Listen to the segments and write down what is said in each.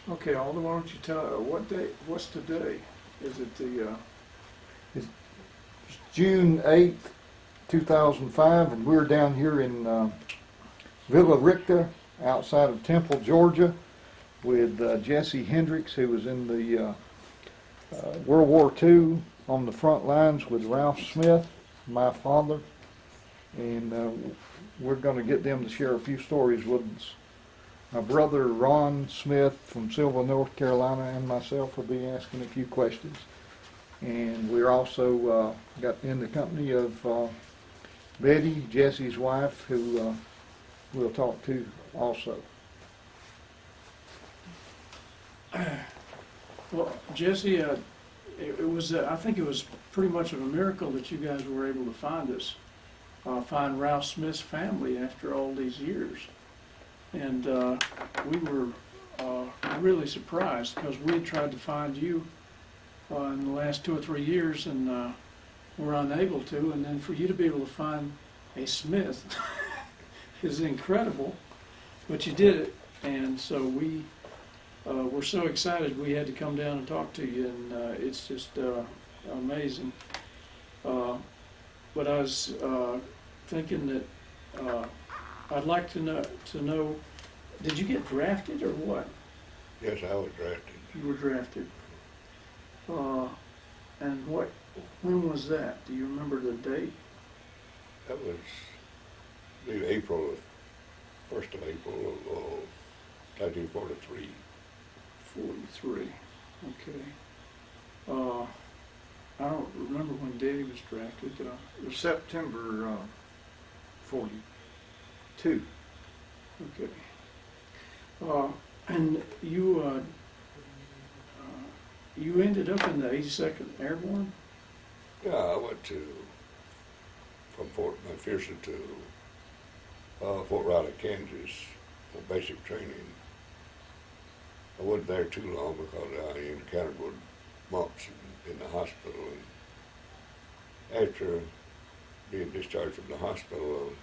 Okay, Alda, why don't you tell, what day, what's today? Is it the, It's June 8th, 2005, and we're down here in Villa Rica, outside of Temple, Georgia, with Jesse Hendrix, who was in the World War II on the front lines with Ralph Smith, my father, and we're going to get them to share a few stories with us. My brother Ron Smith from Sylva, North Carolina, and myself will be asking a few questions. And we're also got in the company of Betty, Jesse's wife, who we'll talk to also. well, Jesse, it was, I think it was pretty much of a miracle that you guys were able to find us, find Ralph Smith's family after all these years. And we were really surprised because we had tried to find you in the last 2 or 3 years and were unable to. And then for you to be able to find a Smith is incredible, but you did it. And so we were so excited we had to come down and talk to you, and it's just amazing. But I was thinking that I'd like to know, did you get drafted or what? Yes, I was drafted. You were drafted. And when was that? Do you remember the date? That was, I believe, April, 1st of April of 1943. 43, okay. I don't remember when Daddy was drafted. It was September 42. Okay. And you you ended up in the 82nd Airborne? Yeah, I went from Fort McPherson to Fort Riley, Kansas for basic training. I wasn't there too long because I encountered with mumps in the hospital. And after being discharged from the hospital,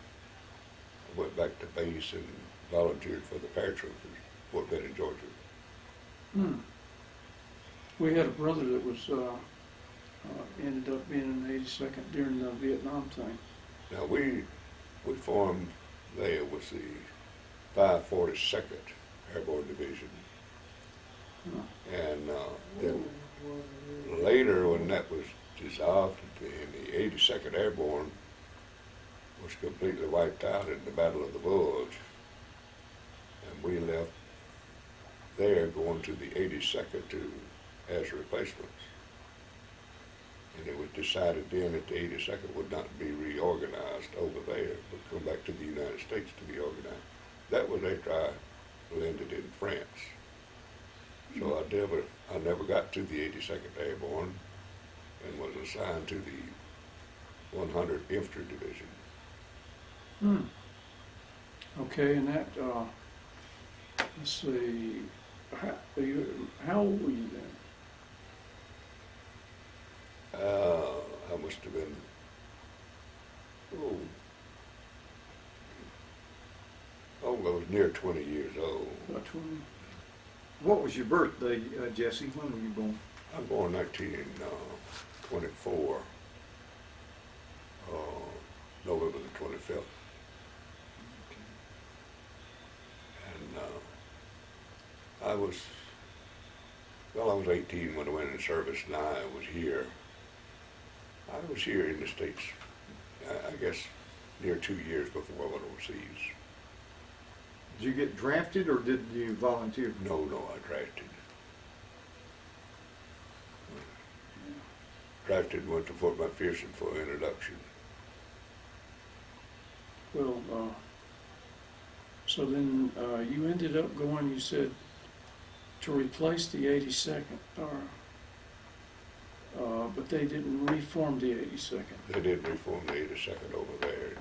I went back to base and volunteered for the paratroopers, Fort Benning, Georgia. Hmm. We had a brother that was ended up being in the 82nd during the Vietnam thing. Now we formed there with the 542nd Airborne Division. And then later, when that was dissolved, and the 82nd Airborne was completely wiped out in the Battle of the Bulge, and we left there going to the 82nd as replacements. And it was decided then that the 82nd would not be reorganized over there, but come back to the United States to be organized. That was after I landed in France. So I never got to the 82nd Airborne and was assigned to the 100th Infantry Division. Hmm. Okay, and that, let's see, how old were you then? I must have been, I was near 20 years old. About 20? What was your birthday, Jesse? When were you born? I was born in 1924, November the 25th. And I was 18 when I went in service, and I was here in the States, I guess, near 2 years before I went overseas. Did you get drafted or did you volunteer? No, I drafted. Drafted and went to Fort McPherson for introduction. Well, so then you ended up going, you said, to replace the 82nd, but they didn't reform the 82nd. They didn't reform the 82nd over there.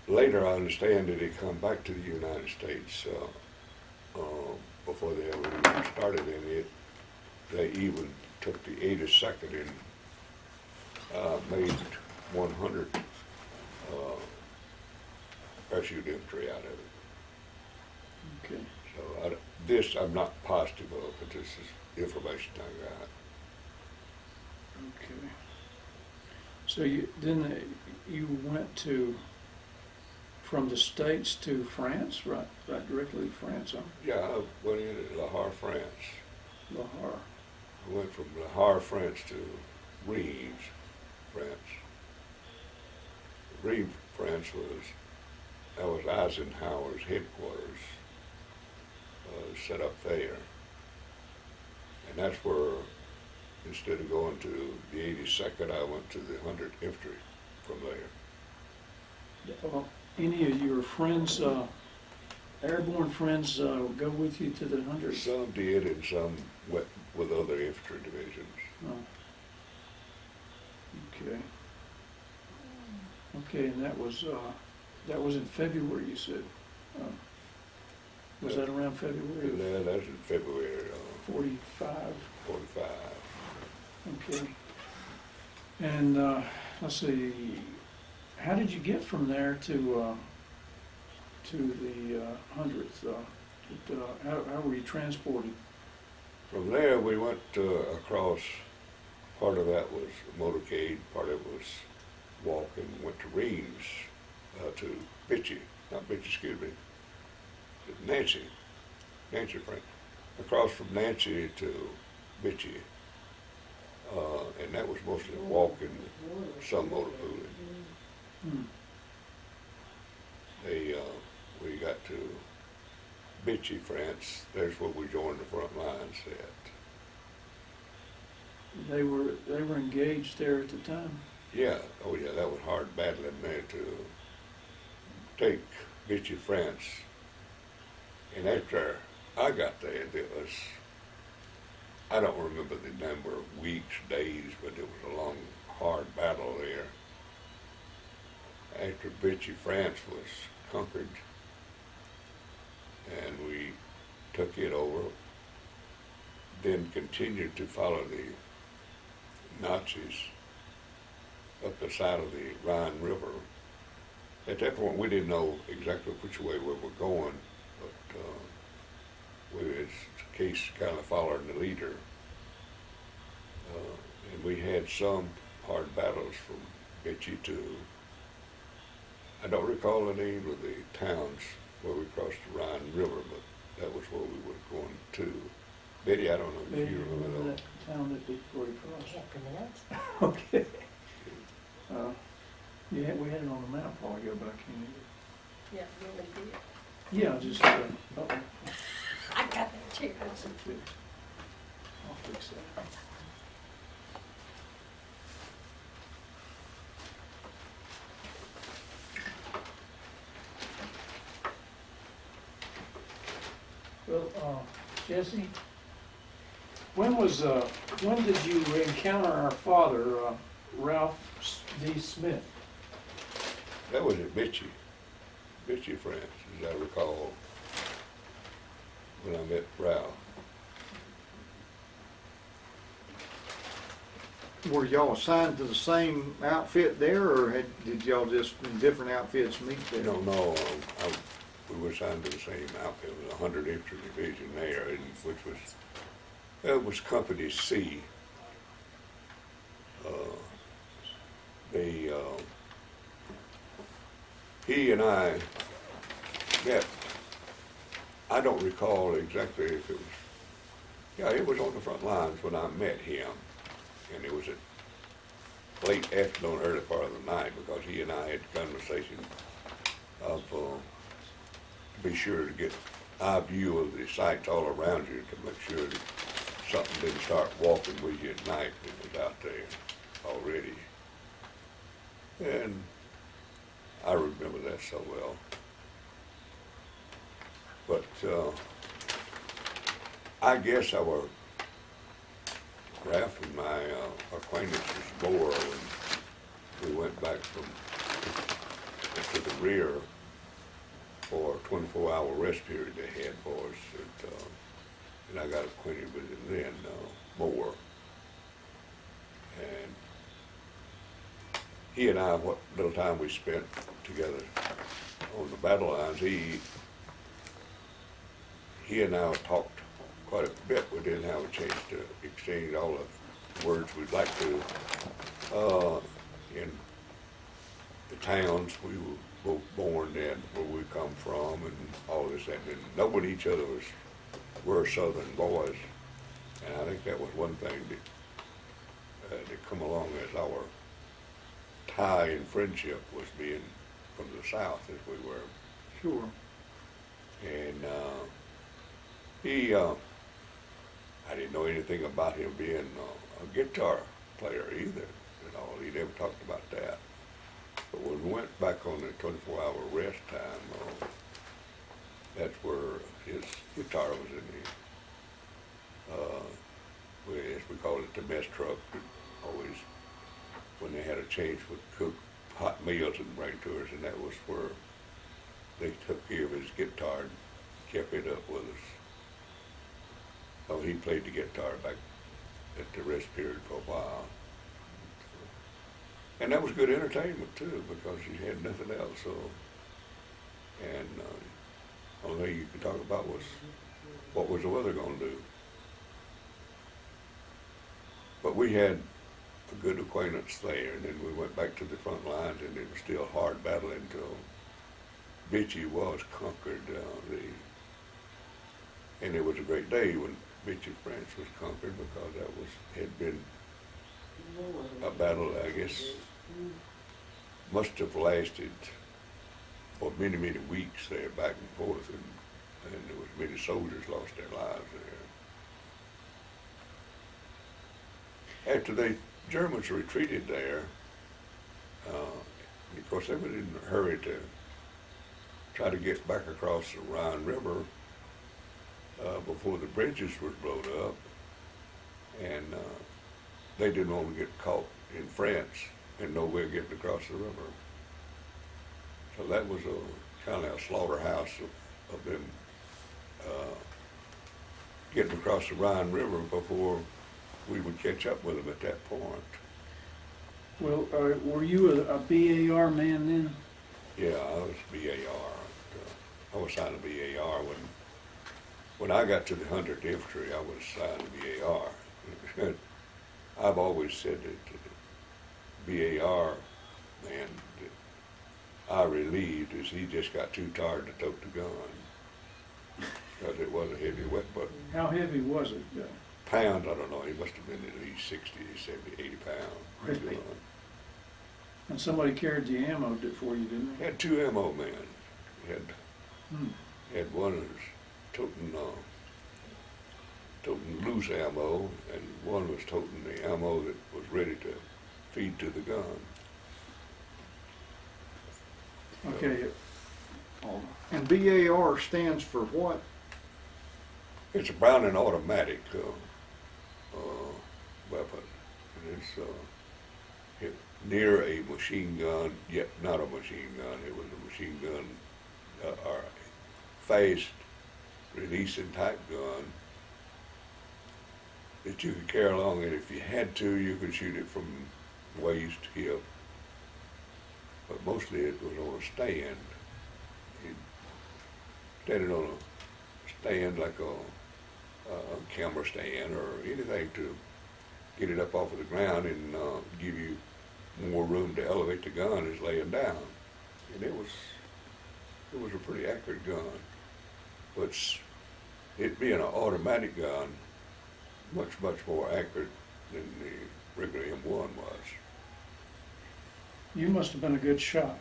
Later, I understand that they come back to the United States before they ever even started in it. They even took the 82nd and made 100 parachute infantry out of it. Okay. So this I'm not positive of, but this is information I got. Okay. So you went from the States to France, right directly to France, huh? Yeah, I went in at La Har, France. La Har. I went from La Har, France to Reims, France. Reims, France that was Eisenhower's headquarters, set up there. And that's where, instead of going to the 82nd, I went to the 100th Infantry from there. Any of your friends, airborne friends, go with you to the 100th? Some did, and some went with other infantry divisions. Oh. Okay. Okay, and that was in February, you said. Was that around February? Yeah, that's in February. 45. 45. Okay. And let's see, how did you get from there to the 100th? How were you transported? From there, we went across. Part of that was motorcade, part of it was walking. Went to Reims, to Nancy, Frank. Across from Nancy to Bitchy, and that was mostly walking, some motor pooling. We got to Bitchy, France. There's where we joined the front lines at. They were engaged there at the time? Yeah, oh yeah, that was hard battling there to take Bitchy, France. And after I got there, I don't remember the number of weeks, days, but it was a long, hard battle there. After Bitchy, France was conquered, and we took it over, then continued to follow the Nazis up the side of the Rhine River. At that point, we didn't know exactly which way we were going, but we was the case kind of following the leader. And we had some hard battles from Bitchy to, I don't recall the name of the towns where we crossed the Rhine River, but that was where we were going to. Betty, I don't know if you remember that town that before you crossed. Yeah, Okay. Yeah, we had it on the map a while ago, but I can't even. yeah, really did. Yeah, just, I got that too. that's it too. I'll fix that. Well, Jesse, when did you encounter our father, Ralph D. Smith? That was at Bitchy, France, as I recall, when I met Ralph. Were y'all assigned to the same outfit there, or did y'all just in different outfits meet there? No, we were assigned to the same outfit. It was 100 Infantry Division there, it was Company C. He and I met, I don't recall exactly if it was, yeah, it was on the front lines when I met him, and it was at late afternoon, early part of the night, because he and I had a conversation of to be sure to get eye view of the sights all around you, to make sure that something didn't start walking with you at night that was out there already. And I remember that so well. But I guess our Ralph and my acquaintance was more when we went back to the rear for a 24-hour rest period they had for us. And I got acquainted with him then more. And he and I, what little time we spent together on the battle lines, he and I talked quite a bit. We didn't have a chance to exchange all the words we'd like to. In the towns we were both born in, where we come from, and all this, and knowing each other we're Southern boys, and I think that was one thing that come along as our tie in friendship, was being from the South as we were. Sure. And he, I didn't know anything about him being a guitar player either. You know, he never talked about that. But when we went back on the 24-hour rest time, that's where his guitar was in as we called it, the mess truck. Always, when they had a change, would cook hot meals and bring to us, and that was where they took care of his guitar and kept it up with us. Oh, he played the guitar back at the rest period for a while. And that was good entertainment too, because you had nothing else. So, and the only thing you could talk about was what was the weather going to do. But we had a good acquaintance there, and then we went back to the front lines, and it was still hard battle until Bitchy was conquered. And it was a great day when Bitchy France was conquered, because that had been a battle, I guess, must have lasted for many, many weeks there, back and forth, and there was many soldiers lost their lives there. After the Germans retreated there, of course they were in a hurry to try to get back across the Rhine River before the bridges were blown up, and they didn't want to get caught in France and no way of getting across the river. So that was a kind of a slaughterhouse of them getting across the Rhine River before we would catch up with them at that point. Well, were you a BAR man then? Yeah, I was BAR. I was signed to BAR when I got to the 100th Infantry. I was signed to BAR. I've always said that BAR man that I relieved is he just got too tired to tote the gun, because it was a heavy weapon. How heavy was it? Pounds, I don't know. He must have been at least 60, 70, 80 pounds. Really? And somebody carried the ammo for you, didn't He they? had two ammo men. He had one that was toting loose ammo, and one was toting the ammo that was ready to feed to the gun. Okay. And BAR stands for what? It's a Browning automatic weapon, and it's near a machine gun, yet not a machine gun. It was a machine gun, or fast releasing type gun that you could carry along, and if you had to, you could shoot it from waist to hip. But mostly it was on a stand. You'd stand it on a stand like a camera stand or anything to get it up off of the ground and give you more room to elevate the gun as laying down. And it was a pretty accurate gun. But it being an automatic gun, much more accurate than the regular M1 was. You must have been a good shot.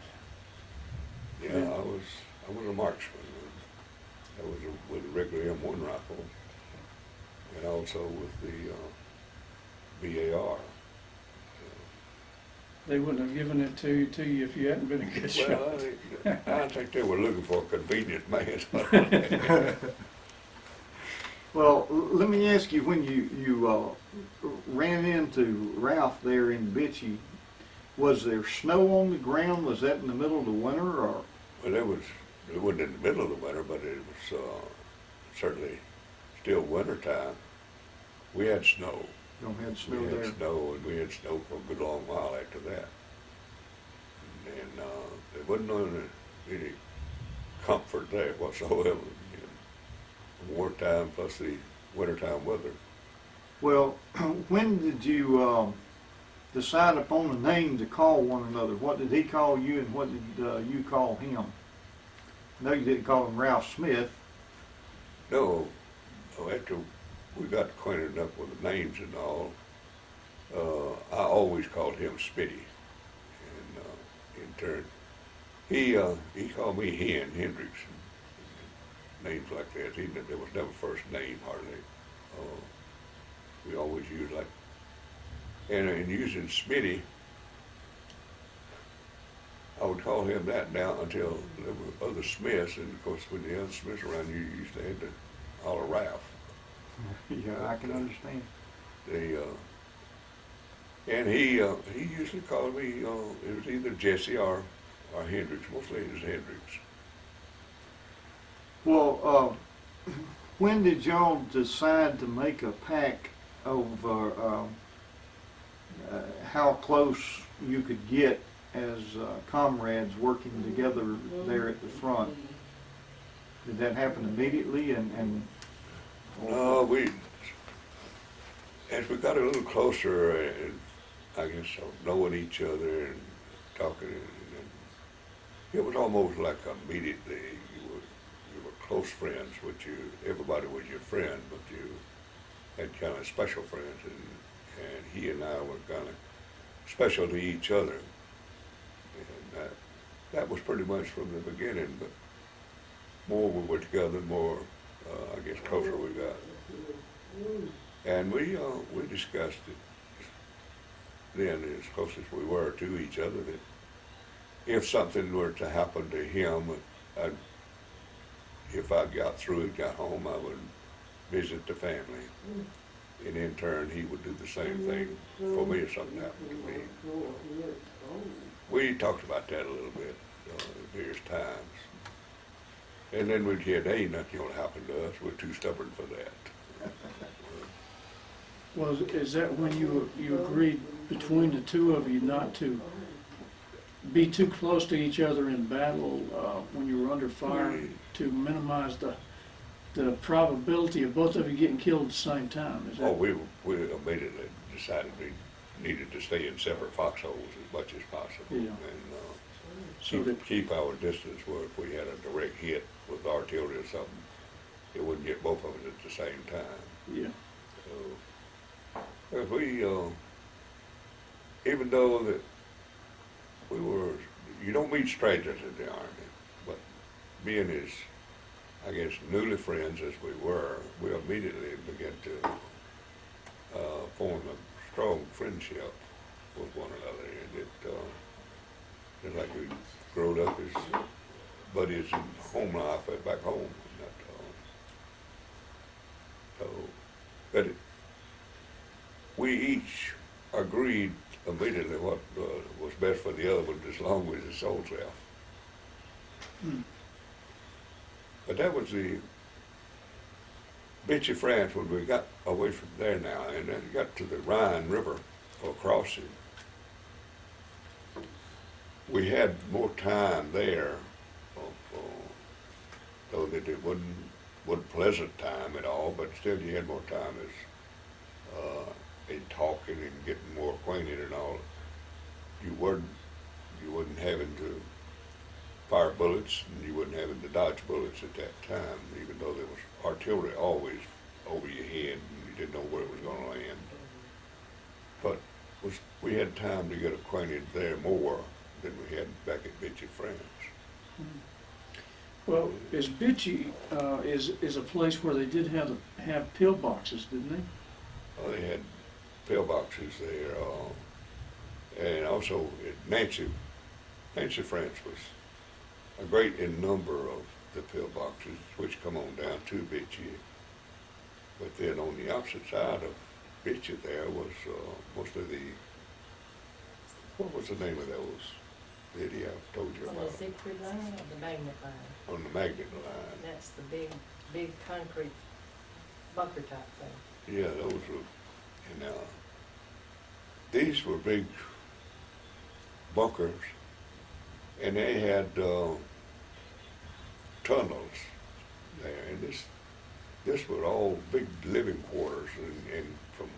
Yeah, I was a marksman. I was with a regular M1 rifle, and also with the BAR. They wouldn't have given it to you if you hadn't been a good shot. Well, I think they were looking for a convenient man. Well, let me ask you, when you ran into Ralph there in Bitchy, was there snow on the ground? Was that in the middle of the winter, or? Well, it wasn't in the middle of the winter, but it was certainly still winter time. We had snow. Don't have snow We there. had snow, and we had snow for a good long while after that. And there wasn't any comfort there whatsoever. You know. wartime plus the wintertime weather. Well, when did you decide upon a name to call one another? What did he call you and what did you call him? I know you didn't call him Ralph Smith. No, after we got acquainted enough with the names and all, I always called him Spitty. And in turn, he called me Hendrix, and names like that. There was never first name hardly. We always used like, and in using Spitty, I would call him that now until there were other Smiths, and of course when the other Smiths around you used to have to holler Ralph. Yeah, I can understand. And he usually called me, it was either Jesse or Hendrix. Mostly it was Hendrix. Well, when did y'all decide to make a pact over how close you could get as comrades working together there at the front? Did that happen immediately? No, as we got a little closer, and I guess knowing each other and talking, and it was almost like immediately you were close friends. Everybody was your friend, but you had kind of special friends, and he and I were kind of special to each other, and that was pretty much from the beginning. But more we were together, more I guess closer we got. And we discussed it then, as close as we were to each other, that if something were to happen to him, if I got through it, got home, I would visit the family. And in turn, he would do the same thing for me if something happened to me. We talked about that a little bit at various times. And then we'd hear, hey, nothing going to happen to us. We're too stubborn for that. Well, is that when you agreed between the two of you not to be too close to each other in battle when you were under fire, to minimize the probability of both of you getting killed at the same time? Is that... Oh, we immediately decided we needed to stay in separate foxholes as much as possible. Yeah. And keep our distance where if we had a direct hit with artillery or something, it wouldn't get both of us at the same time. Yeah. So, we, even though that you don't meet strangers in the Army, but being as, I guess, newly friends as we were, we immediately began to form a strong friendship with one another, and it's like we grew up as buddies in home life back home. But we each agreed immediately what was best for the other one as long as the souls left. But that was the Bitchy France when we got away from there now and then got to the Rhine River for crossing. We had more time there, though that it wasn't pleasant time at all, but still you had more time in talking and getting more acquainted and all. You wasn't having to fire bullets, and you wasn't having to dodge bullets at that time, even though there was artillery always over your head and you didn't know where it was going to land. But we had time to get acquainted there more than we had back at Bitchy France. Well, is Bitchy is a place where they did have pillboxes, didn't they? They had pillboxes there, and also Nancy France was a great in number of the pillboxes, which come on down to Bitchy. But then on the opposite side of Bitchy there was most of what was the name of those? Lydia, I've told you On about. the Siegfried line or the Magnet line? On the Magnet line. That's the big concrete bunker type thing. Yeah, those were, and these were big bunkers, and they had tunnels there, and this was all big living quarters and from,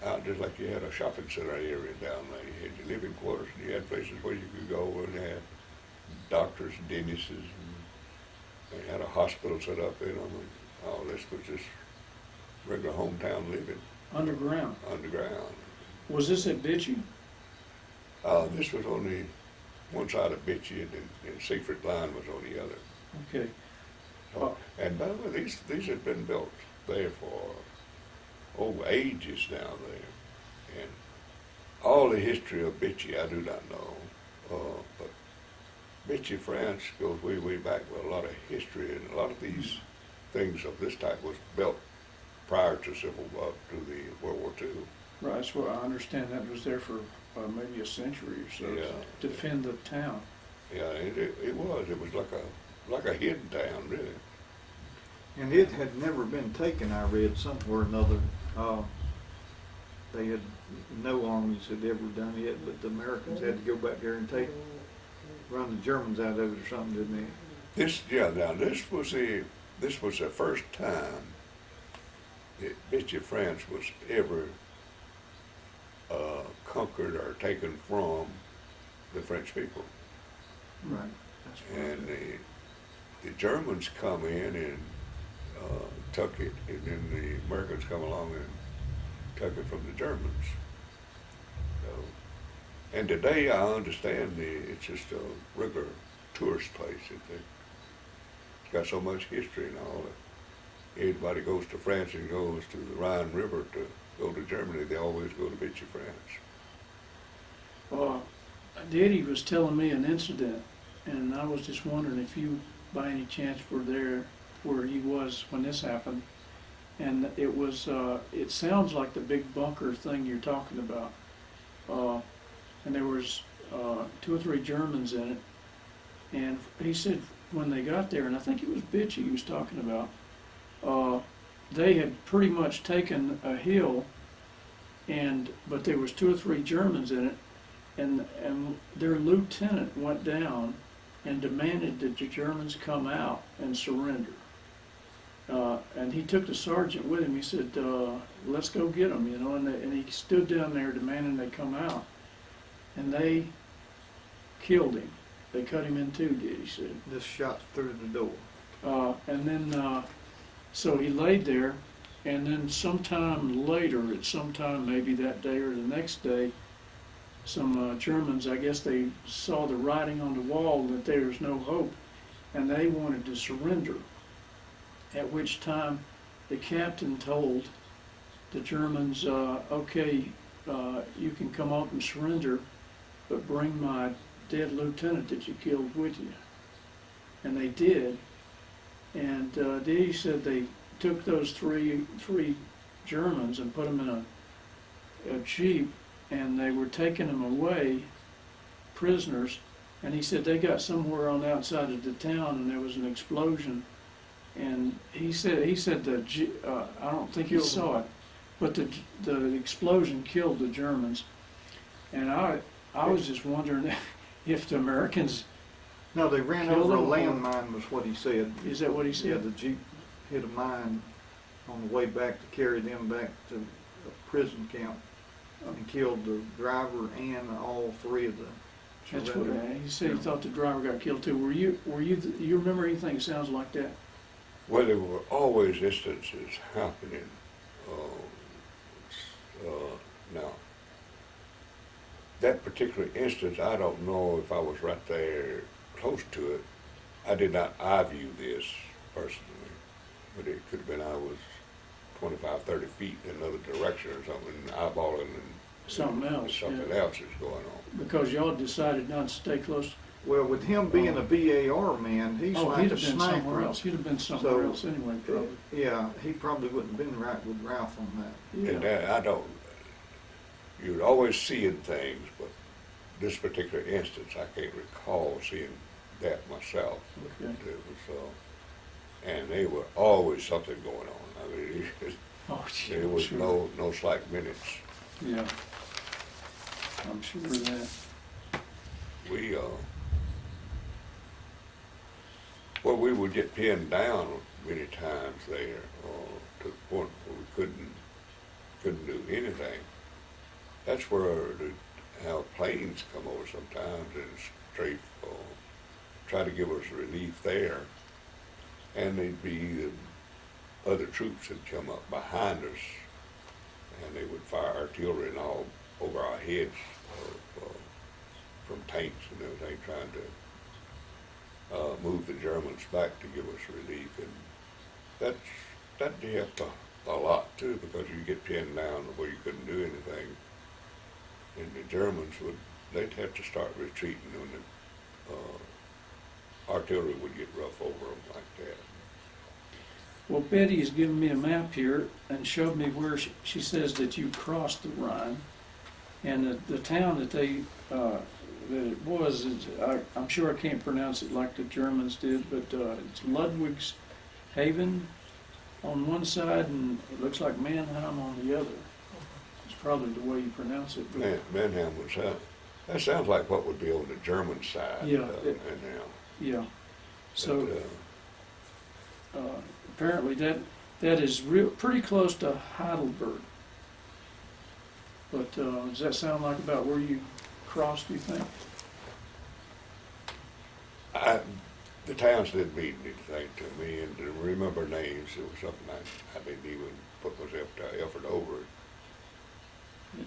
out just like you had a shopping center area down there. You had your living quarters and you had places where you could go and they had doctors and dentists and they had a hospital set up in them. And all this was just regular hometown living. Underground. Underground. Was this at Bitchy? This was on the one side of Bitchy and Seaford Line was on the other. Okay. And by the way, these had been built there for ages now there. And all the history of Bitchy I do not know. But Bitchy, France goes way, way back with a lot of history, and a lot of these things of this type was built prior to to the World War II. Right, that's what I understand. That was there for maybe a century or so Yeah. to defend the town. Yeah, it was. It was like a hidden town, really. And it had never been taken, I read somewhere or another. They had, no armies had ever done it, but the Americans had to go back there and run the Germans out of it or something, didn't they? This was the first time that Vichy France was ever conquered or taken from the French people. Right. That's right. And the Germans come in and took it, and then the Americans come along and took it from the Germans. So, and today I understand it's just a regular tourist place. It's got so much history and all that. Everybody goes to France and goes to the Rhine River to go to Germany. They always go to Vichy, France. Diddy was telling me an incident, and I was just wondering if you, by any chance, were there where he was when this happened. And it was, it sounds like the big bunker thing you're talking about. And there was 2 or 3 Germans in it. And he said when they got there, and I think it was Bitchy he was talking about, they had pretty much taken a hill, but there was 2 or 3 Germans in it, and their lieutenant went down and demanded that the Germans come out and surrender. And he took the sergeant with him. He said, let's go get them, you know, and he stood down there demanding they come out. And they killed him. They cut him in 2, he said. Just shot through the door. And then, so he laid there, and then sometime later, at some time maybe that day or the next day, some Germans, I guess they saw the writing on the wall that there was no hope, and they wanted to surrender. At which time the captain told the Germans, okay, you can come up and surrender, but bring my dead lieutenant that you killed with you. And they did. And he said they took those three Germans and put them in a jeep, and they were taking them away, prisoners. And he said they got somewhere on the outside of the town, and there was an explosion. And he said I don't think he saw it, but the explosion killed the Germans. And I was just wondering if the Americans. No, they ran over a landmine, was what he said. Is that what he said? Yeah, the Jeep hit a mine on the way back to carry them back to a prison camp, and killed the driver and all 3 of the. That's what he said. He thought the driver got killed too. You remember anything that sounds like that? Well, there were always instances happening. Now, that particular instance, I don't know if I was right there close to it. I did not eye view this personally, but it could have been I was 25, 30 feet in another direction or something, eyeballing and Something else. something Yeah. else is going on. Because y'all decided not to stay close. Well, with him being a BAR man, he's Oh, like he'd a have been sniper. somewhere else. He'd have been somewhere else anyway, probably. Yeah, he probably wouldn't have been right with Ralph on that. And Yeah. you'd always seeing things, but this particular instance, I can't recall seeing that myself. Okay. It was, and there were always something going on. I mean, Oh, gee, there I'm was sure. no slack minutes. Yeah. I'm sure of that. We would get pinned down many times there, to the point where we couldn't do anything. That's where our planes come over sometimes and strafe, try to give us relief there. And they'd be other troops that come up behind us, and they would fire artillery and all over our heads from tanks and everything, trying to move the Germans back to give us relief. And that helped a lot too, because you get pinned down where you couldn't do anything, and the Germans they'd have to start retreating when the artillery would get rough over them like that. Well, Betty has given me a map here and showed me where she says that you crossed the Rhine, and the town that that it was, I'm sure I can't pronounce it like the Germans did, but it's Ludwigshafen on one side, and it looks like Mannheim on the other. It's probably the way you pronounce it. Mannheim was that sounds like what would be on the German side. Yeah. Yeah. So apparently that is pretty close to Heidelberg. But does that sound like about where you crossed, do you think? The towns didn't mean anything to me, and to remember names, it was something I didn't even put myself to effort over it.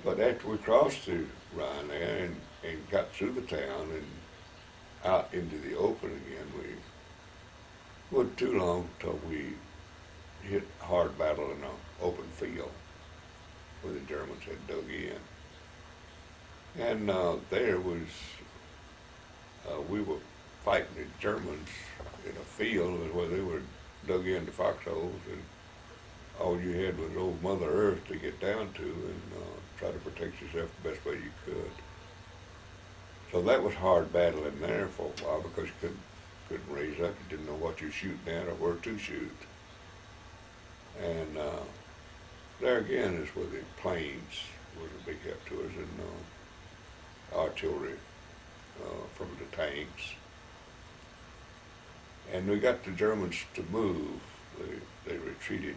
But after we crossed the Rhine there and got through the town and out into the open again, we wasn't too long till we hit hard battle in an open field where the Germans had dug in. And there was, we were fighting the Germans in a field where they were dug into foxholes, and all you had was old Mother Earth to get down to and try to protect yourself the best way you could. So that was hard battling there for a while, because you couldn't raise up, you didn't know what you're shooting at or where to shoot. And there again is where the planes was a big help to us, and artillery from the tanks. And we got the Germans to move. They retreated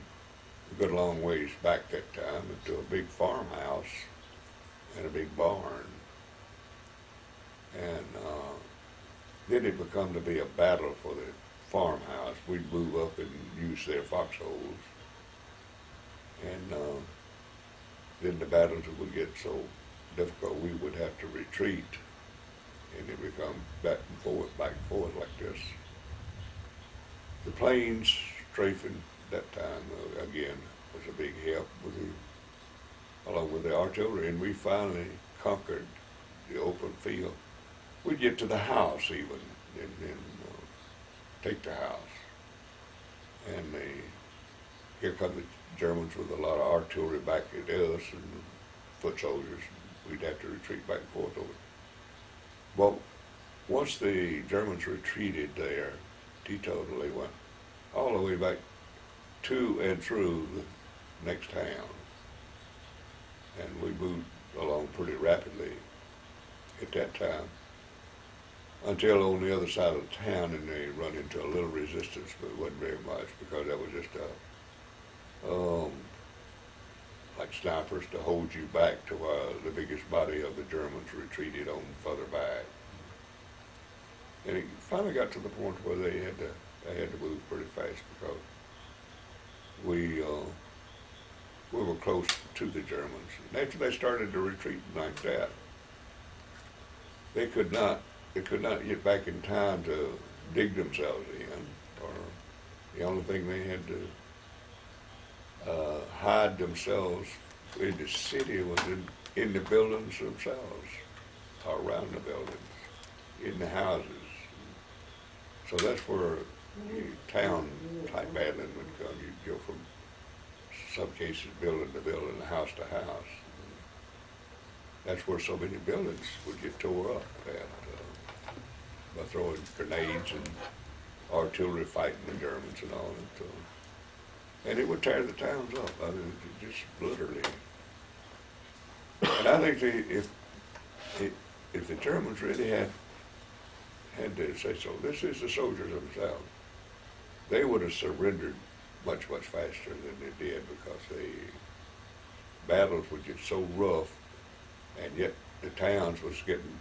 a good long ways back that time into a big farmhouse and a big barn. And then it became to be a battle for the farmhouse. We'd move up and use their foxholes. And then the battles would get so difficult we would have to retreat, and it become back and forth like this. The planes strafing that time again was a big help along with the artillery, and we finally conquered the open field. We'd get to the house even, and then take the house. And here come the Germans with a lot of artillery back at us and foot soldiers. We'd have to retreat back and forth over it. Well, once the Germans retreated there, teetotally went all the way back to and through the next town. And we moved along pretty rapidly at that time, until on the other side of the town, and they run into a little resistance, but it wasn't very much, because that was just like snipers to hold you back to where the biggest body of the Germans retreated on further back. And it finally got to the point where they had to move pretty fast, because we were close to the Germans. And after they started to retreat like that, they could not get back in time to dig themselves in, or the only thing they had to hide themselves in the city was in the buildings themselves, around the buildings, in the houses. So that's where town type battling would come. You'd go from some cases building to building, house to house. That's where so many buildings would get tore up by throwing grenades and artillery fighting the Germans and all that. And it would tear the towns up. I mean, just literally. And I think if the Germans really had to say so, this is the soldiers themselves. they would have surrendered much, much faster than they did because the battles would get so rough, and yet the towns was getting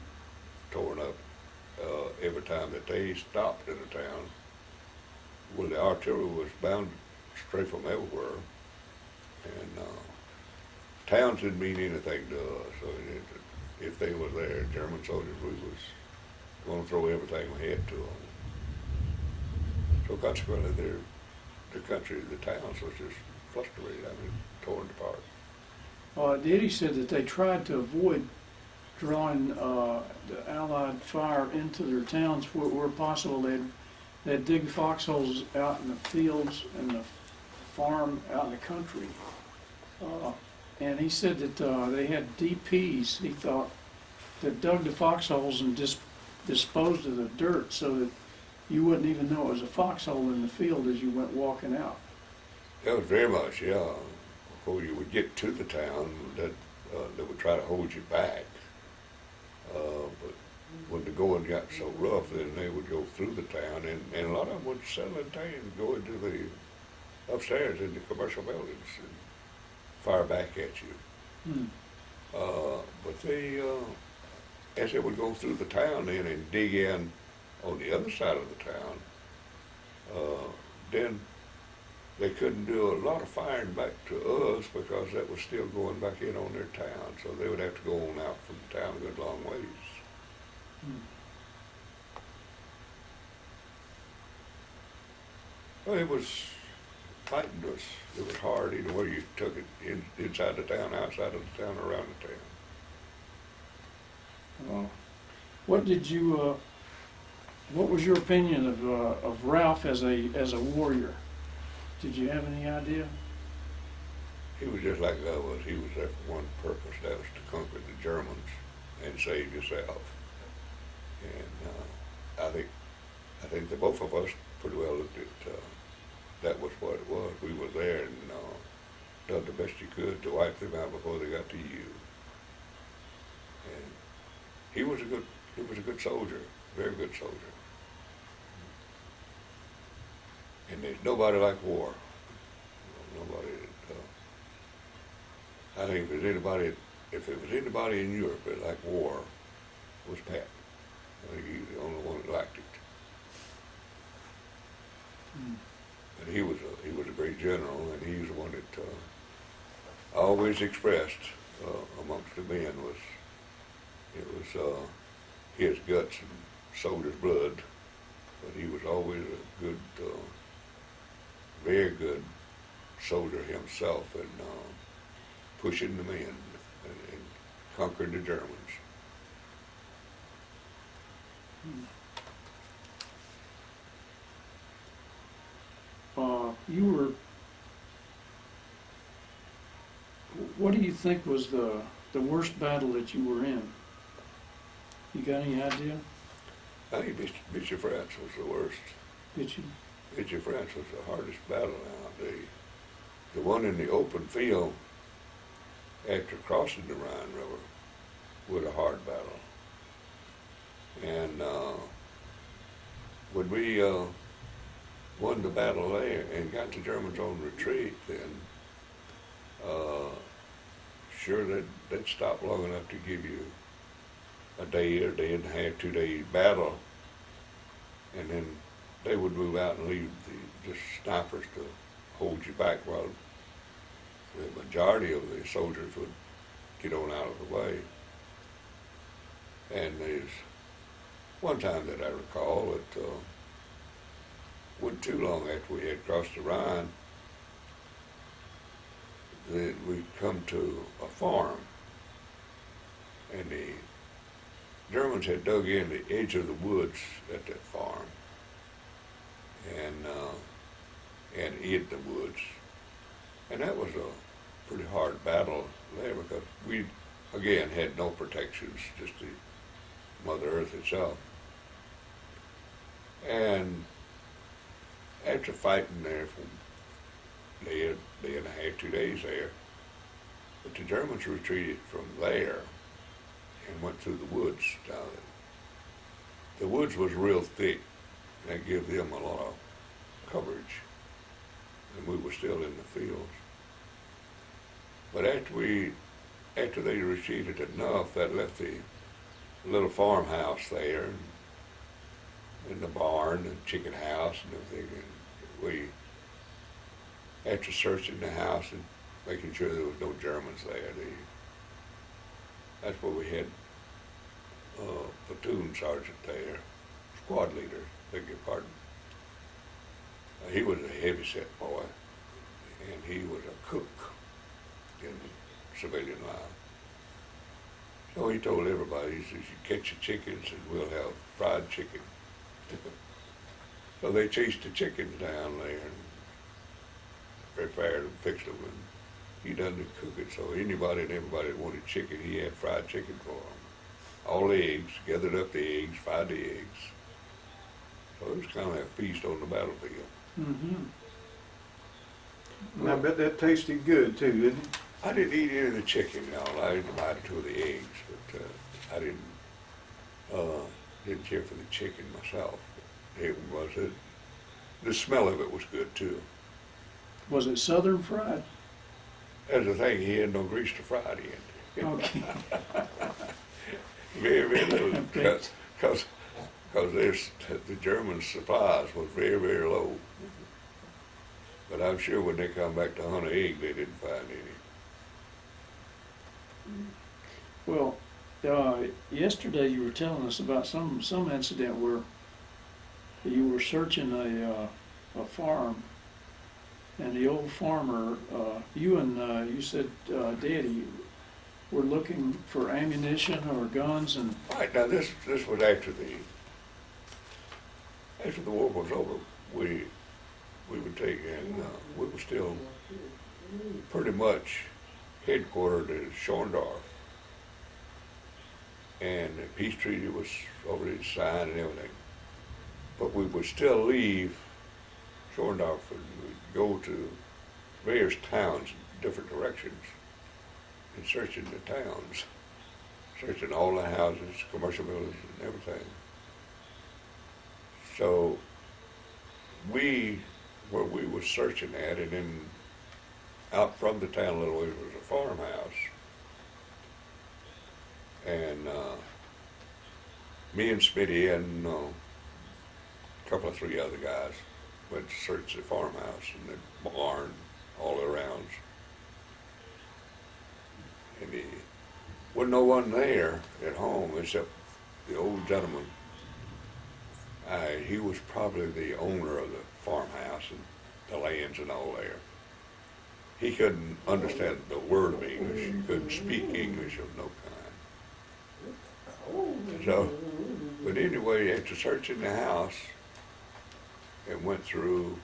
torn up every time that they stopped in a town. Well, the artillery was bound straight from everywhere, and towns didn't mean anything to us. So if they were there, German soldiers, we was going to throw everything we had to them. So consequently, the country, the towns was just frustrated. I mean, torn apart. Diddy said that they tried to avoid drawing the Allied fire into their towns where possible. They'd dig foxholes out in the fields and the farm out in the country. And he said that they had DPs, he thought, that dug the foxholes and disposed of the dirt so that you wouldn't even know it was a foxhole in the field as you went walking out. That was very much, yeah. Before you would get to the town, that they would try to hold you back. But when the going got so rough, then they would go through the town, and a lot of them would settle in town and go into the upstairs in the commercial buildings and fire back at you. But they, as they would go through the town then and dig in on the other side of the town, then they couldn't do a lot of firing back to us because that was still going back in on their town. So they would have to go on out from the town a good long ways. Well, it was fighting us. It was hard either way you took it, inside the town, outside of the town, around the town. What was your opinion of Ralph as a warrior? Did you have any idea? He was just like I was. He was there for one purpose. That was to conquer the Germans and save yourself. And I think that both of us pretty well looked at that was what it was. We were there and done the best you could to wipe them out before they got to you. And he was a good soldier, very good soldier. And there's nobody like war. Nobody. I think if it was anybody in Europe that liked war, it was Pat. I think he was the only one that liked it. But he was a great general, and he was the one that always expressed amongst the men was his guts and soldier's blood. But he was always a good, very good soldier himself, and pushing the men and conquering the Germans. What do you think was the worst battle that you were in? You got any idea? I think Vichy France was the worst. Vichy? Vichy France was the hardest battle now. The one in the open field after crossing the Rhine River was a hard battle. And when we won the battle there and got the Germans on retreat, then sure they'd stop long enough to give you a day and a half, 2 day battle, and then they would move out and leave the snipers to hold you back while the majority of the soldiers would get on out of the way. And there's one time that I recall that wasn't too long after we had crossed the Rhine that we come to a farm, and the Germans had dug in the edge of the woods at that farm and hid the woods. And that was a pretty hard battle there because we, again, had no protections, just the Mother Earth itself. And after fighting there for a day and a half, 2 days there, but the Germans retreated from there and went through the woods down there. The woods was real thick, and that gave them a lot of coverage, and we were still in the fields. But after they receded enough, that left the little farmhouse there, and the barn, and chicken house, and everything. And we, after searching the house and making sure there was no Germans there, that's where we had platoon sergeant there, squad leader, beg your pardon. He was a heavy-set boy, and he was a cook in civilian life. So he told everybody, he says, you catch the chickens and we'll have fried chicken. So they chased the chickens down there and prepared and fixed them, and he done the cooking. So anybody and everybody that wanted chicken, he had fried chicken for them. All the eggs, gathered up the eggs, fried the eggs. So it was kind of a feast on the battlefield. Mm-hmm. And I bet that tasted good too, didn't it? I didn't eat any of the chicken, y'all. I didn't bite two of the eggs, but I didn't care for the chicken myself. The smell of it was good too. Was it southern fried? That's the thing, he had no grease to fry it in. Okay. Very, very little, Okay. because the German supplies was very, very low. But I'm sure when they come back to hunt an egg, they didn't find any. Well, yesterday you were telling us about some incident where you were searching a farm, and the old farmer, you said Daddy were looking for ammunition or guns, and Right, now this was after the war was over. We would take, and we were still pretty much headquartered in Schorndorf. And the peace treaty was already signed and everything. But we would still leave Schorndorf and we'd go to various towns in different directions and searching the towns, searching all the houses, commercial buildings and everything. So where we were searching at, and then out from the town a little way was a farmhouse. And me and Smitty and a couple of three other guys went to search the farmhouse and the barn, all around. And there wasn't no one there at home except the old gentleman. He was probably the owner of the farmhouse and the lands and all there. He couldn't understand the word of English. He couldn't speak English of no kind. So, but anyway, after searching the house and went through,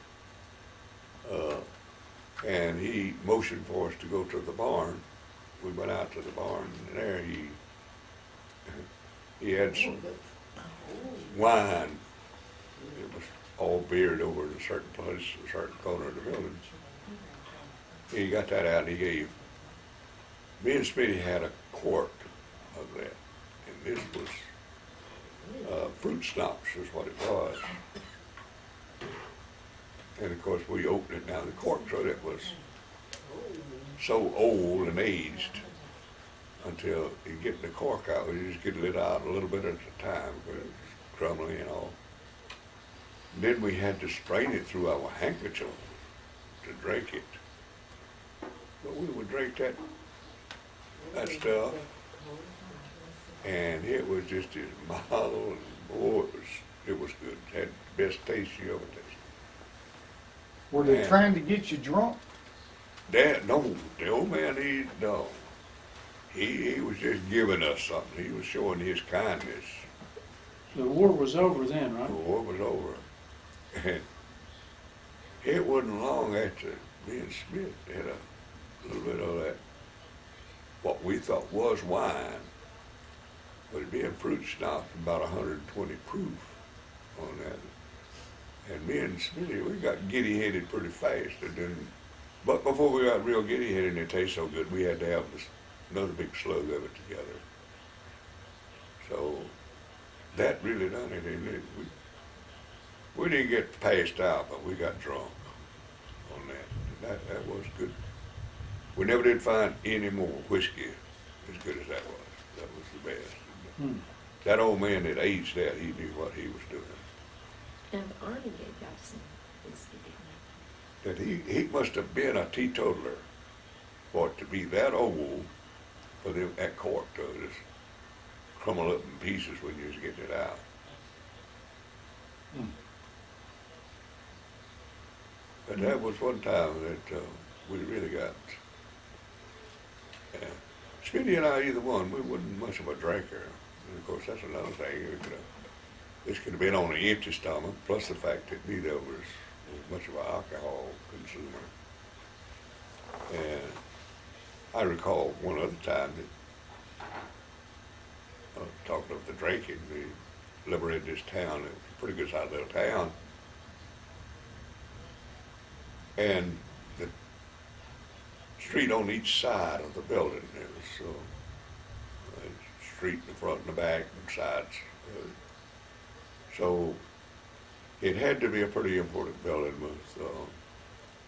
and he motioned for us to go to the barn. We went out to the barn, and there he had some wine. It was all beered over in a certain place, a certain corner of the building. He got that out and he gave, me and Smitty had a quart of that. And this was fruit schnapps is what it was. And of course we opened it down the cork, so it was so old and aged until you get the cork out, you just get it out a little bit at a time because it was crumbly and all. And then we had to strain it through our handkerchief to drink it. But we would drink that stuff, and it was just as mild, and boy, it was good. It had the best taste you ever tasted. Were they trying to get you drunk? No, the old man, he was just giving us something. He was showing his kindness. the war was over then, The right? war was over. And it wasn't long after me and Smith had a little bit of that, what we thought was wine, but it being fruit schnapps, about 120 proof on that. And me and Smitty, we got giddy-headed pretty fast. And then, but before we got real giddy-headed and it tasted so good, we had to have another big slug of it together. So that really done it. And We didn't get passed out, but we got drunk on that. That was good. We never did find any more whiskey as good as that was. That was the best. Hmm. That old man that aged that, he knew what he was doing. And Arnie gave y'all some whiskey, didn't That he must have been a teetotaler for it to be that old for them, that cork to just crumble up in pieces when you was getting it out. Hmm. But that was one time that we really got. Smitty and I, either one, we wasn't much of a drinker. And of course, that's another thing. This could have been on an empty stomach, plus the fact that neither was much of an alcohol consumer. And I recall one other time that, talking of the drinking, we liberated this town. It was a pretty good sized little town. And the street on each side of the building, there was a street in the front and the back and sides. So it had to be a pretty important building with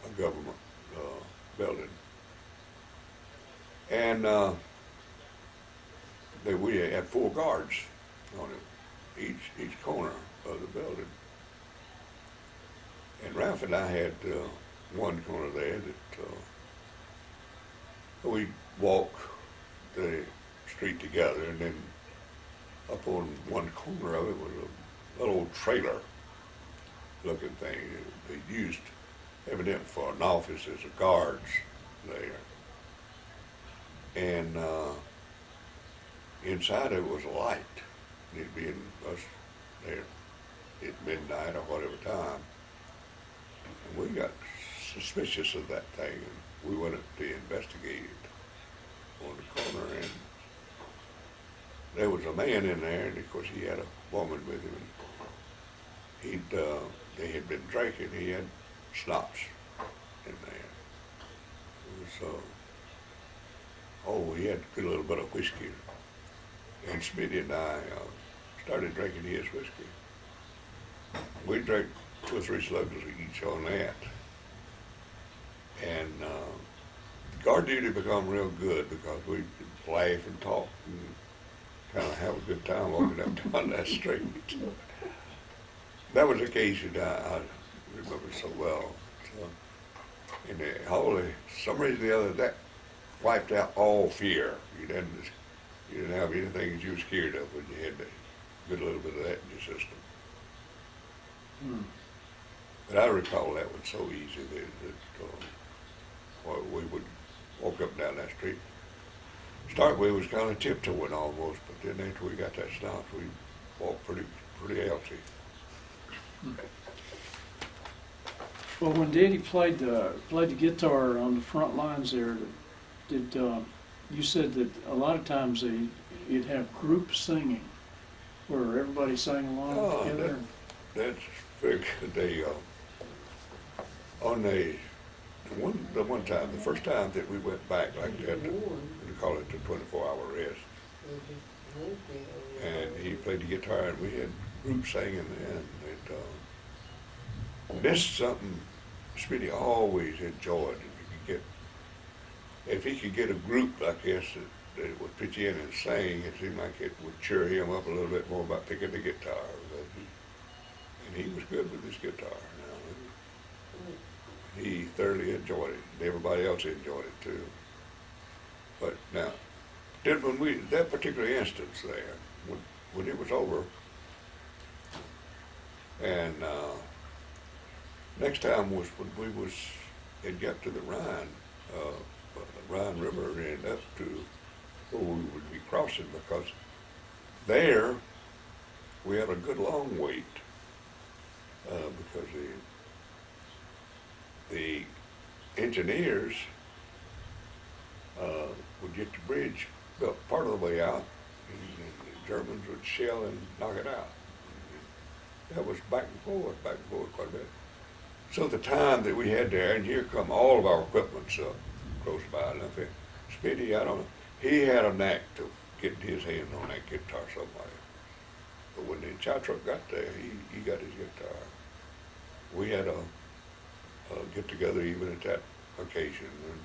a government building. And we had 4 guards on it, each corner of the building. And Ralph and I had one corner there that we walk the street together, and then up on one corner of it was a little old trailer looking thing. They used evidently for an office as a guards there. And inside it was a light. It'd be in us there at midnight or whatever time. And we got suspicious of that thing, and we went up to investigate it on the corner, and there was a man in there, and of course he had a woman with him, and they had been drinking. He had schnapps in there. It was, he had a little bit of whiskey, and Smitty and I started drinking his whiskey. We drank 2 or 3 slugs each on that. And guard duty become real good because we could laugh and talk and kind of have a good time walking up and down that street. That was the occasion I remember so well. And some reason or the other, that wiped out all fear. You didn't have anything that you were scared of when you had to get a little bit of that in your system. Hmm. But I recall that was so easy that we would walk up and down that street. Start with, it was kind of tiptoeing almost, but then after we got that stopped, we walked pretty healthy. Well, when Daddy played the guitar on the front lines there, did you said that a lot of times you'd have group singing, where everybody sang along together? That's very good. The one time, the first time that we went back like that, we call it the 24-hour rest, and he played the guitar, and we had group singing, and this is something Smitty always enjoyed. If he could get a group like this that would pitch in and sing, it seemed like it would cheer him up a little bit more about picking the guitar. And he was good with his guitar. He thoroughly enjoyed it, and everybody else enjoyed it too. But now, then when that particular instance there, when it was over, and next time was when we had got to the Rhine River and up to where we would be crossing, because there we had a good long wait because the engineers would get the bridge built part of the way out, and the Germans would shell and knock it out. That was back and forth quite a bit. So the time that we had there, and here come all of our equipment's close by enough. Smitty, I don't know, he had a knack to getting his hand on that guitar somewhere. But when the chow truck got there, he got his guitar. we had a get together even at that occasion and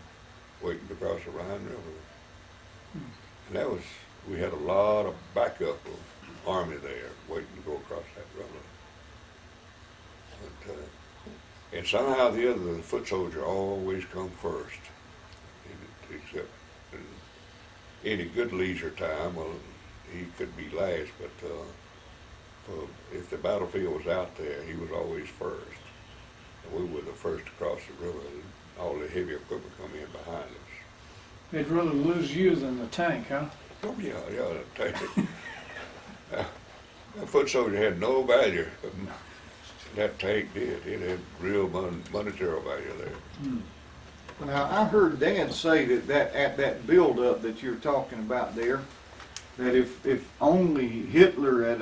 waiting to cross the Rhine River. And that was, we had a lot of backup of army there waiting to go across that river. But, and somehow or the other, the foot soldier always come first. Except in any good leisure time, well, he could be last, but if the battlefield was out there, he was always first. And we were the first to cross the river, and all the heavy equipment come in behind us. They'd rather lose you than the tank, huh? Oh, yeah, that tank. That foot soldier had no value. That tank did. It had real monetary value there. Now, I heard Dan say that at that build-up that you're talking about there, that if only Hitler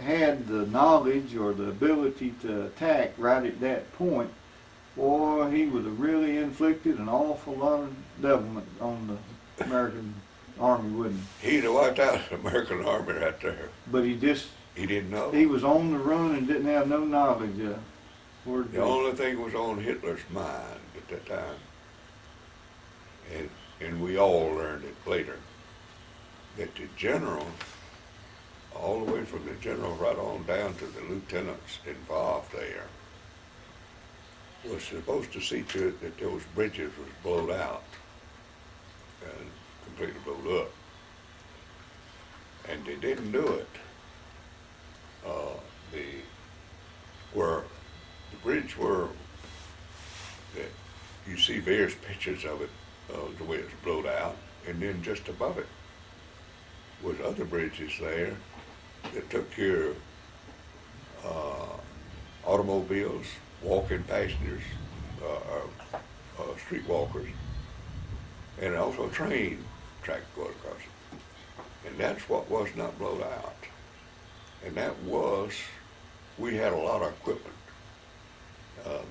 had the knowledge or the ability to attack right at that point, boy, he would have really inflicted an awful lot of devilment on the American Army, wouldn't he? He'd have wiped out the American Army right there. But he didn't know. He was on the run and didn't have no knowledge of where to The go. only thing was on Hitler's mind at that time, and we all learned it later, that the general, all the way from the general right on down to the lieutenants involved there, was supposed to see to it that those bridges was blown out and completely blown up. And they didn't do it. The bridge were, that you see various pictures of it, the way it's blown out, and then just above it was other bridges there that took care of automobiles, walking passengers, street walkers, and also train track going across it. And that's what was not blown out. And that was, we had a lot of equipment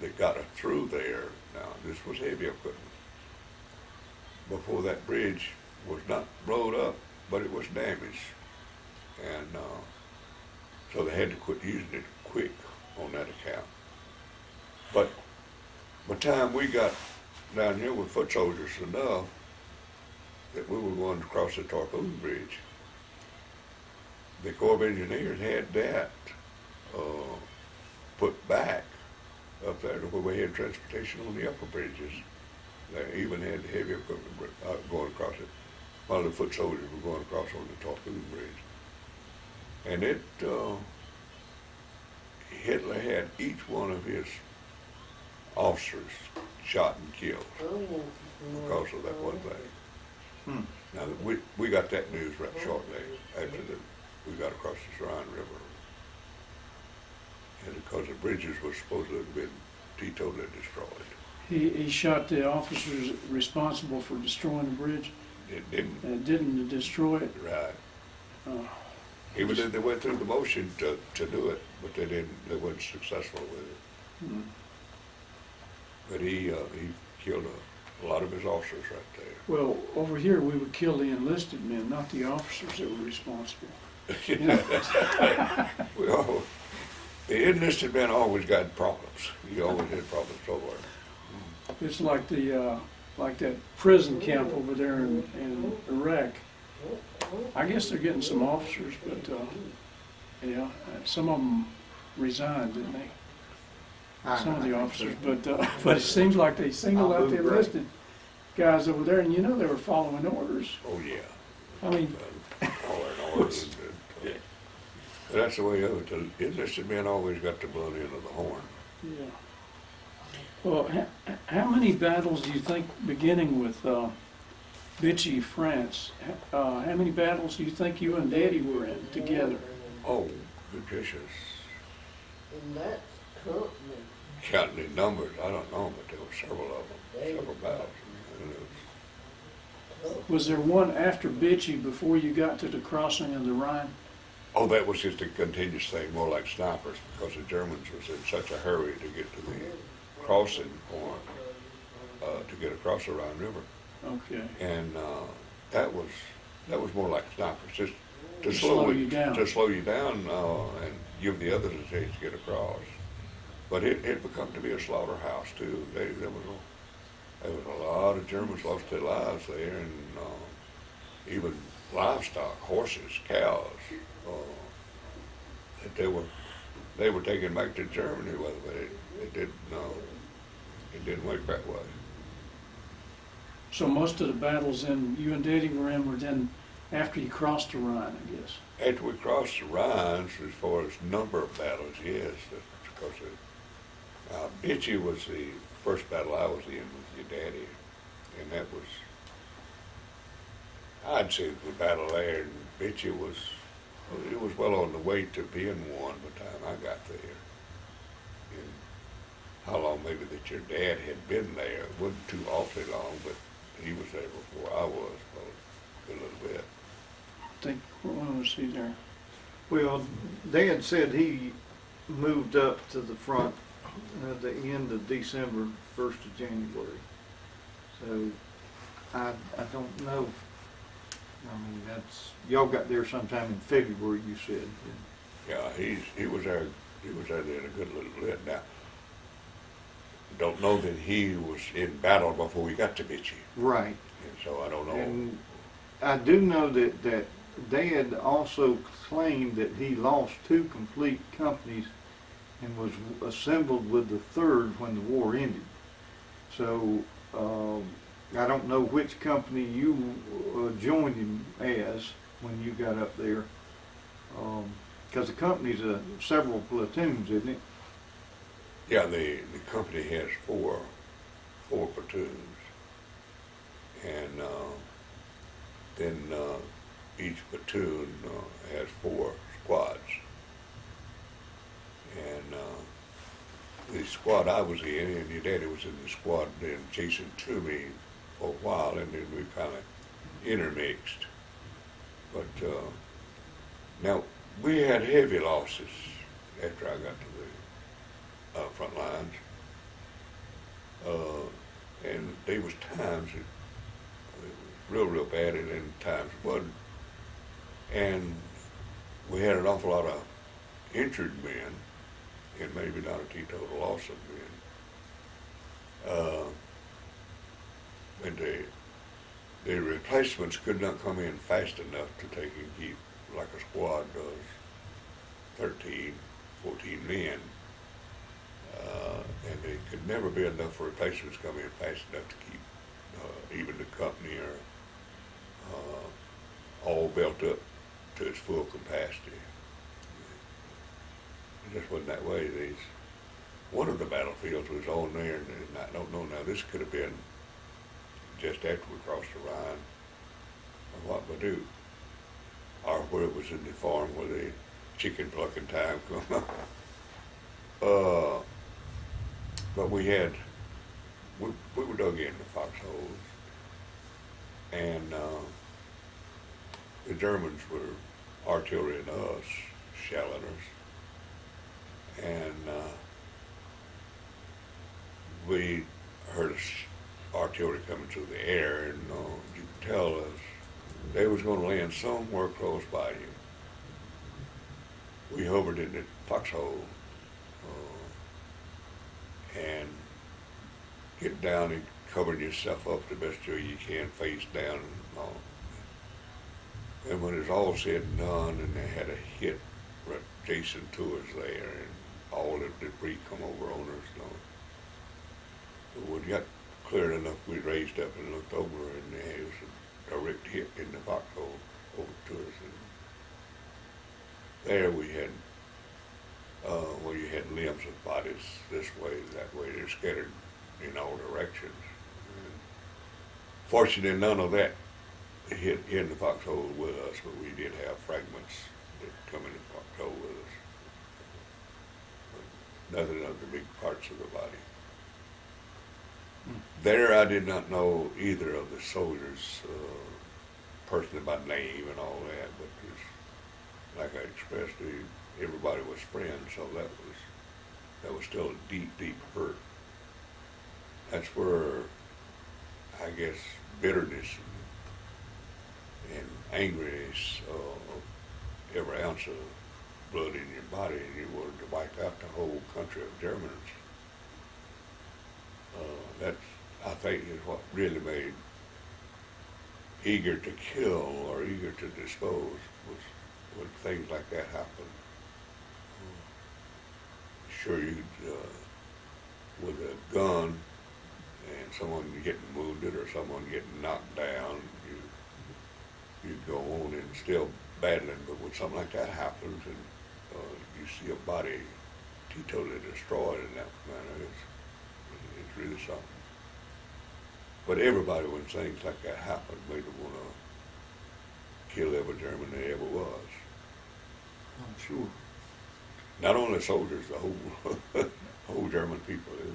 that got us through there. Now, this was heavy equipment. Before that bridge was not blown up, but it was damaged. And so they had to quit using it quick on that account. But by the time we got down here with foot soldiers enough that we were going to cross the Tarpon Bridge, the Corps of Engineers had that put back up there to where we had transportation on the upper bridges. They even had heavy equipment going across it, while the foot soldiers were going across on the Tarpon Bridge. And it, Hitler had each one of his officers shot and killed because of that one thing. Now, we got that news right shortly after we got across the Rhine River. And because the bridges were supposed to have been totally destroyed. He shot the officers responsible for destroying the bridge It didn't. and didn't destroy it. Right. Even though they went through the motion to do it, but they weren't successful with it. Mm. But he killed a lot of his officers right there. Well, over here we would kill the enlisted men, not the officers that were responsible. Well, the enlisted men always got problems. You always had problems somewhere. It's like like that prison camp over there in Iraq. I guess they're getting some officers, but yeah, some of them resigned, didn't they? Some of the officers, but it seems like they singled out the enlisted guys over there, and you know they were following orders. Oh yeah. I mean, Following orders. But that's the way of it. The enlisted men always got the blood end of the horn. yeah. Well, how many battles do you think, beginning with Vichy, France, how many battles do you think you and Daddy were in together? Oh, good gracious. And that's company. Counting the numbers, I don't know, but there were several of them, several battles. And it was, Was there one after Vichy before you got to the crossing of the Rhine? oh, that was just a continuous thing, more like snipers, because the Germans was in such a hurry to get to the crossing point, to get across the Rhine River. Okay. And that was more like snipers, just to Slow you down. to slow you down and give the others a chance to get across. But it become to be a slaughterhouse too. There was a lot of Germans lost their lives there, and even livestock, horses, cows, that they were taken back to Germany with, but it didn't work that way. So most of the battles you and Daddy were in were then after you crossed the Rhine, I guess. After we crossed the Rhine, as far as number of battles, yes, because Bitchy was the first battle I was in with your daddy, and that was, I'd say the battle there, and Bitchy was well on the way to being won by the time I got there. And how long maybe that your dad had been there, it wasn't too awfully long, but he was there before I was, a little bit. I think, when was he there? Well, Dad said he moved up to the front at the end of December, 1st of January. So I don't know. I mean, y'all got there sometime in February, you said. Yeah, he was there there a good little bit. Now, don't know that he was in battle before we got to Bitchy. Right. And so I don't know. And I do know that Dad also claimed that he lost 2 complete companies and was assembled with the 3rd when the war ended. So I don't know which company you joined him as when you got up there, because the company's several platoons, isn't it? Yeah, the company has four platoons, and then each platoon has 4 squads. And the squad I was in, and your daddy was in the squad then chasing to me for a while, and then we kind of intermixed. But now, we had heavy losses after I got to the front lines. And there was times it was real bad, and then times it wasn't. And we had an awful lot of injured men, and maybe not a teetotal loss of men. And the replacements could not come in fast enough to take and keep, like a squad does, 13, 14 men. And there could never be enough replacements come in fast enough to keep even the company or all built up to its full capacity. It just wasn't that way. One of the battlefields was on there, and I don't know now, this could have been just after we crossed the Rhine, or what we do, or where it was in the farm where the chicken plucking time come up. But we were dug in the foxholes, and the Germans were artillerying us, shelling us, and we heard artillery coming through the air, and you could tell us they was going to land somewhere close by you. We hovered in the foxhole and get down and cover yourself up the best way you can, face down and all. And when it's all said and done, and they had a hit adjacent to us there, and all the debris come over on us, when we got clear enough, we raised up and looked over, and there was a direct hit in the foxhole over to us. And there we had, well, you had limbs of bodies this way, that way. They're scattered in all directions. And fortunately, none of that hit in the foxhole with us, but we did have fragments that come in the foxhole with us. But nothing of the big parts of the body. There, I did not know either of the soldiers personally by name and all that, but just, like I expressed, everybody was friends, so that was still a deep, deep hurt. That's where, I guess, bitterness and angriness of every ounce of blood in your body and you wanted to wipe out the whole country of Germans. That's, I think, is what really made eager to kill or eager to dispose was when things like that happened. Sure, you'd, with a gun and someone getting wounded or someone getting knocked down, you'd go on and still battling, but when something like that happens and you see a body totally destroyed in that manner, it's really something. But everybody, when things like that happen, made them want to kill every German there ever was. I'm sure. Not only soldiers, the whole whole German people is.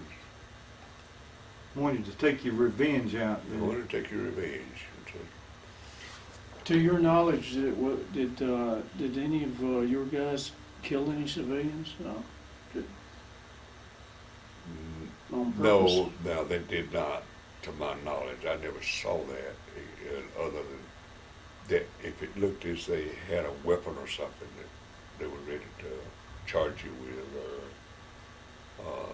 Wanted to take your revenge out. They wanted to take your revenge. To your knowledge, did any of your guys kill any civilians? On purpose? No, they did not, to my knowledge. I never saw that, other than that if it looked as they had a weapon or something that they were ready to charge you with, or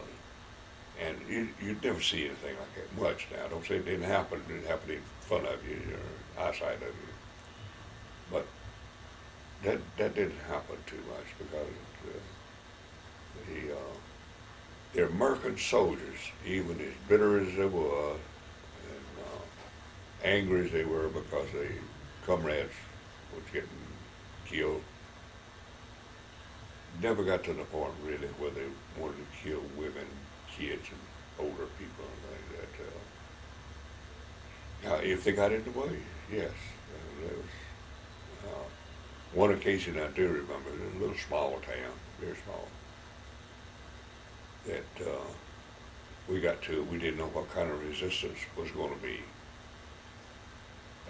and you'd never see anything like that much now. Don't say it didn't happen in front of you or eyesight of you. But that didn't happen too much because they're American soldiers, even as bitter as they were and angry as they were because the comrades was getting killed, never got to the point really where they wanted to kill women, kids, and older people and things like that. Now, if they got in the way, yes. There was one occasion I do remember, in a little small town, very small, that we got to, we didn't know what kind of resistance was going to be.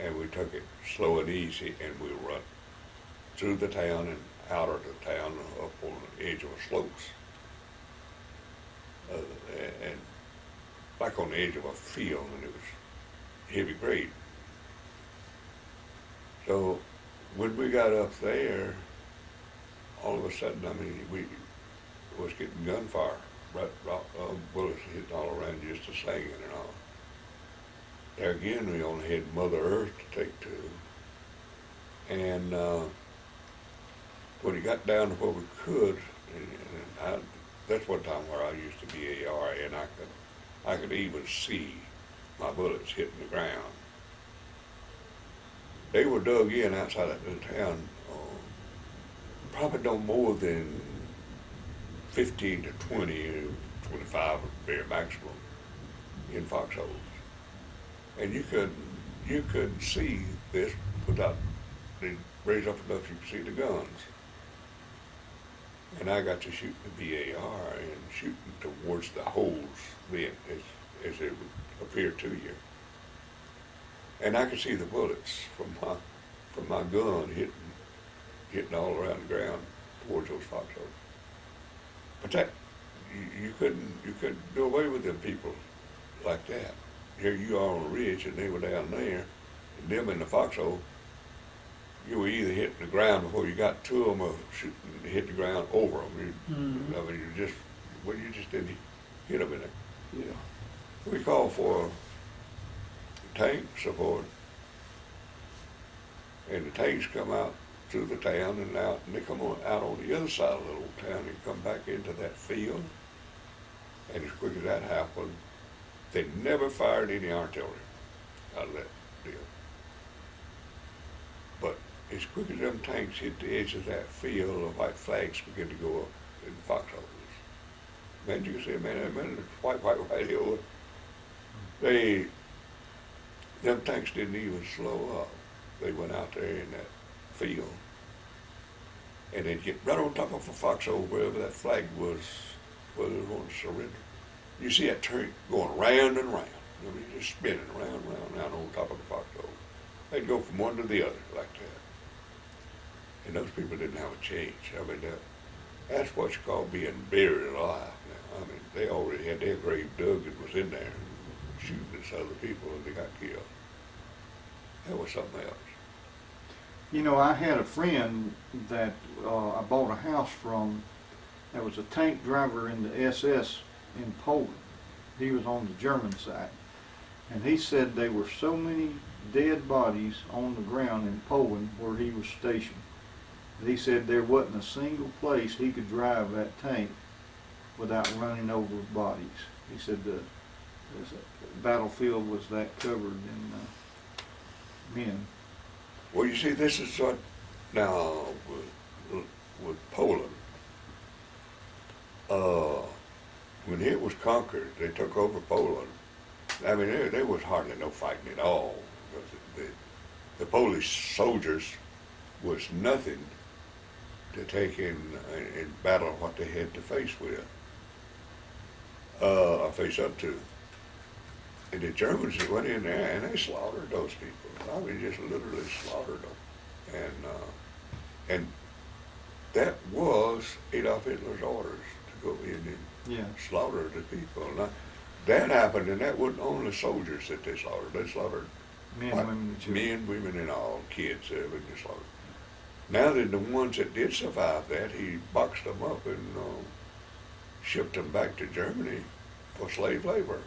And we took it slow and easy, and we run through the town and out of the town up on the edge of the slopes. And like on the edge of a field, and it was heavy grade. So when we got up there, all of a sudden, I mean, we was getting gunfire, bullets hitting all around just the singing and all. There again, we only had Mother Earth to take to. And when it got down to where we could, and that's one time where I used to be AR, and I could even see my bullets hitting the ground. They were dug in outside of the town, probably no more than 15 to 20, 25 very maximum in foxholes. And you could see this without, they raised up enough you could see the guns. And I got to shoot the VAR and shooting towards the holes then as they would appear to you. And I could see the bullets from my gun hitting all around the ground towards those foxholes. But that you couldn't do away with them people like that. Here you are on a ridge and they were down there, and them in the foxhole, you were either hitting the ground before you got to them or shooting, hit the ground over them. I mean, you just didn't hit them in there. Yeah. We called for tank support, and the tanks come out through the town and out, and they come out on the other side of the little town and come back into that field. And as quick as that happened, they never fired any artillery out of that deal. But as quick as them tanks hit the edge of that field, the white flags began to go up in foxholes. Man, you can see, man, white hill. Them tanks didn't even slow up. They went out there in that field, and they'd get right on top of a foxhole wherever that flag was, where they were going to surrender. You see that tank going round and round. I mean, just spinning round on top of the foxhole. They'd go from one to the other like that. And those people didn't have a change. I mean, that's what you call being buried alive now. I mean, they already had their grave dug and was in there shooting at other people, and they got killed. That was something else. You know, I had a friend that I bought a house from that was a tank driver in the SS in Poland. He was on the German side. And he said there were so many dead bodies on the ground in Poland where he was stationed. He said there wasn't a single place he could drive that tank without running over bodies. He said the battlefield was that covered in men. Well, you see, this is what now with Poland. When it was conquered, they took over Poland. I mean, there was hardly no fighting at all. The Polish soldiers was nothing to take in battle what they had to face with, or face up to. And the Germans went in there and they slaughtered those people. I mean, just literally slaughtered them. And that was Adolf Hitler's orders to go in and slaughter the people. Now, that happened, and that wasn't only soldiers that they slaughtered. They slaughtered men, women, and all, kids. Everything they slaughtered. Now that the ones that did survive that, he boxed them up and shipped them back to Germany for slave labor.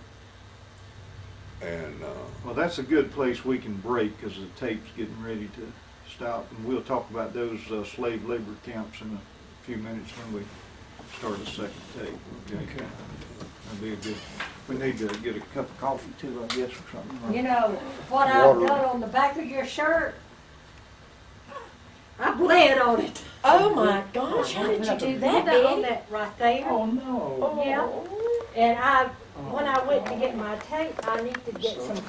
And well, that's a good place we can break because the tape's getting ready to stop, and we'll talk about those slave labor camps in a few minutes when we start the second tape. Okay. That'd be a good. We need to get a cup of coffee too, I guess, or something. You know, what I've done on the back of your shirt, I bled on it. Oh my gosh, how did you do that, On Betty? that right there. Oh, no. Yeah. And when I went to get my tape, I need to get some